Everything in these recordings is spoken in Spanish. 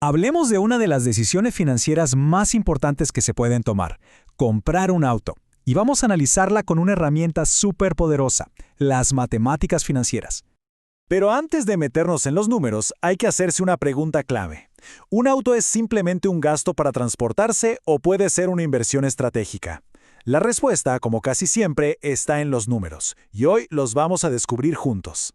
Hablemos de una de las decisiones financieras más importantes que se pueden tomar, comprar un auto. Y vamos a analizarla con una herramienta súper poderosa, las matemáticas financieras. Pero antes de meternos en los números, hay que hacerse una pregunta clave. ¿Un auto es simplemente un gasto para transportarse o puede ser una inversión estratégica? La respuesta, como casi siempre, está en los números, y hoy los vamos a descubrir juntos.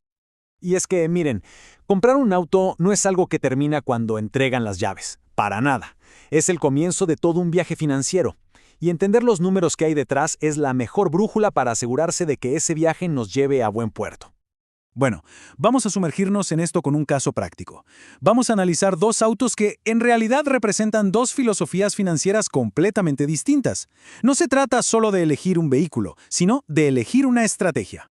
Y es que, miren, comprar un auto no es algo que termina cuando entregan las llaves, para nada. Es el comienzo de todo un viaje financiero. Y entender los números que hay detrás es la mejor brújula para asegurarse de que ese viaje nos lleve a buen puerto. Bueno, vamos a sumergirnos en esto con un caso práctico. Vamos a analizar dos autos que en realidad representan dos filosofías financieras completamente distintas. No se trata solo de elegir un vehículo, sino de elegir una estrategia.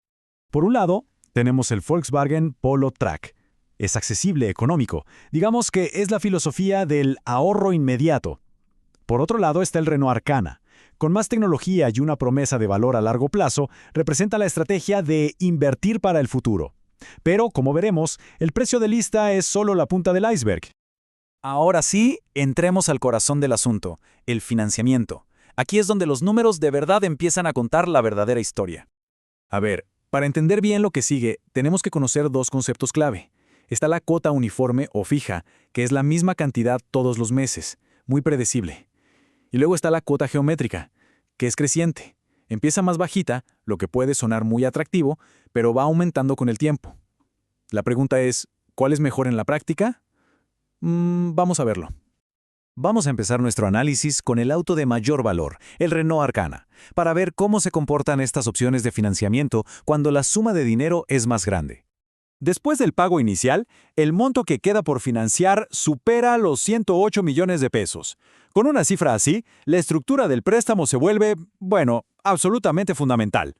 Por un lado, tenemos el Volkswagen Polo Track. Es accesible, económico. Digamos que es la filosofía del ahorro inmediato. Por otro lado está el Renault Arcana. Con más tecnología y una promesa de valor a largo plazo, representa la estrategia de invertir para el futuro. Pero, como veremos, el precio de lista es solo la punta del iceberg. Ahora sí, entremos al corazón del asunto, el financiamiento. Aquí es donde los números de verdad empiezan a contar la verdadera historia. A ver, para entender bien lo que sigue, tenemos que conocer dos conceptos clave. Está la cuota uniforme o fija, que es la misma cantidad todos los meses, muy predecible. Y luego está la cuota geométrica, que es creciente. Empieza más bajita, lo que puede sonar muy atractivo, pero va aumentando con el tiempo. La pregunta es, ¿cuál es mejor en la práctica? Vamos a verlo. Vamos a empezar nuestro análisis con el auto de mayor valor, el Renault Arcana, para ver cómo se comportan estas opciones de financiamiento cuando la suma de dinero es más grande. Después del pago inicial, el monto que queda por financiar supera los 108 millones de pesos. Con una cifra así, la estructura del préstamo se vuelve, absolutamente fundamental.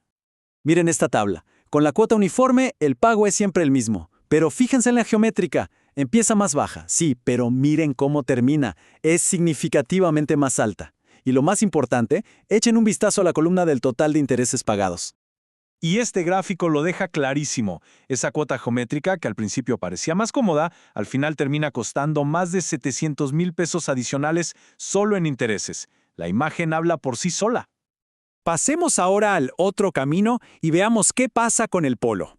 Miren esta tabla. Con la cuota uniforme, el pago es siempre el mismo. Pero fíjense en la geométrica. Empieza más baja, sí, pero miren cómo termina. Es significativamente más alta. Y lo más importante, echen un vistazo a la columna del total de intereses pagados. Y este gráfico lo deja clarísimo. Esa cuota geométrica, que al principio parecía más cómoda, al final termina costando más de 700,000 pesos adicionales solo en intereses. La imagen habla por sí sola. Pasemos ahora al otro camino y veamos qué pasa con el Polo.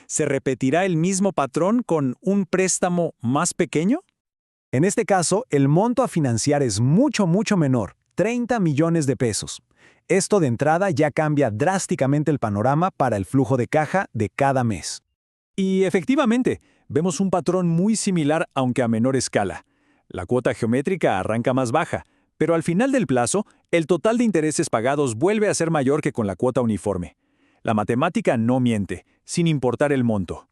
¿Se repetirá el mismo patrón con un préstamo más pequeño? En este caso, el monto a financiar es mucho menor, 30 millones de pesos. Esto de entrada ya cambia drásticamente el panorama para el flujo de caja de cada mes. Y efectivamente, vemos un patrón muy similar aunque a menor escala. La cuota geométrica arranca más baja, pero al final del plazo, el total de intereses pagados vuelve a ser mayor que con la cuota uniforme. La matemática no miente, sin importar el monto.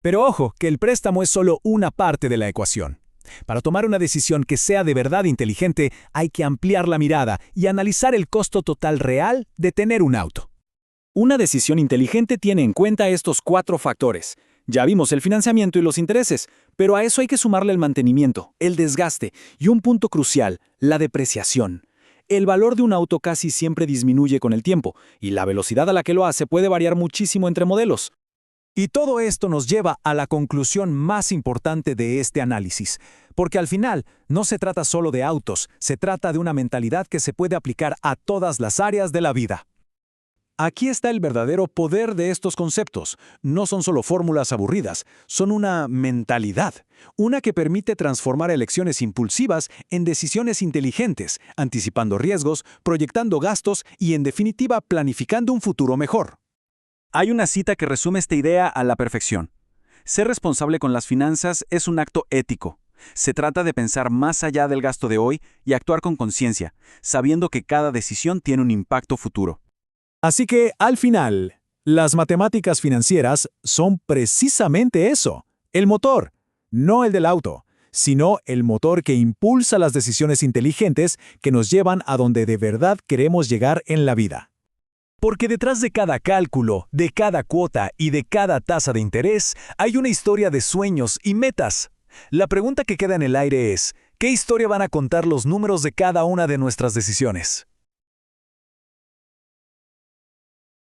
Pero ojo, que el préstamo es solo una parte de la ecuación. Para tomar una decisión que sea de verdad inteligente, hay que ampliar la mirada y analizar el costo total real de tener un auto. Una decisión inteligente tiene en cuenta estos 4 factores. Ya vimos el financiamiento y los intereses, pero a eso hay que sumarle el mantenimiento, el desgaste y un punto crucial, la depreciación. El valor de un auto casi siempre disminuye con el tiempo, y la velocidad a la que lo hace puede variar muchísimo entre modelos. Y todo esto nos lleva a la conclusión más importante de este análisis, porque al final no se trata solo de autos, se trata de una mentalidad que se puede aplicar a todas las áreas de la vida. Aquí está el verdadero poder de estos conceptos. No son solo fórmulas aburridas, son una mentalidad, una que permite transformar elecciones impulsivas en decisiones inteligentes, anticipando riesgos, proyectando gastos y, en definitiva, planificando un futuro mejor. Hay una cita que resume esta idea a la perfección. Ser responsable con las finanzas es un acto ético. Se trata de pensar más allá del gasto de hoy y actuar con conciencia, sabiendo que cada decisión tiene un impacto futuro. Así que, al final, las matemáticas financieras son precisamente eso, el motor, no el del auto, sino el motor que impulsa las decisiones inteligentes que nos llevan a donde de verdad queremos llegar en la vida. Porque detrás de cada cálculo, de cada cuota y de cada tasa de interés, hay una historia de sueños y metas. La pregunta que queda en el aire es, ¿qué historia van a contar los números de cada una de nuestras decisiones?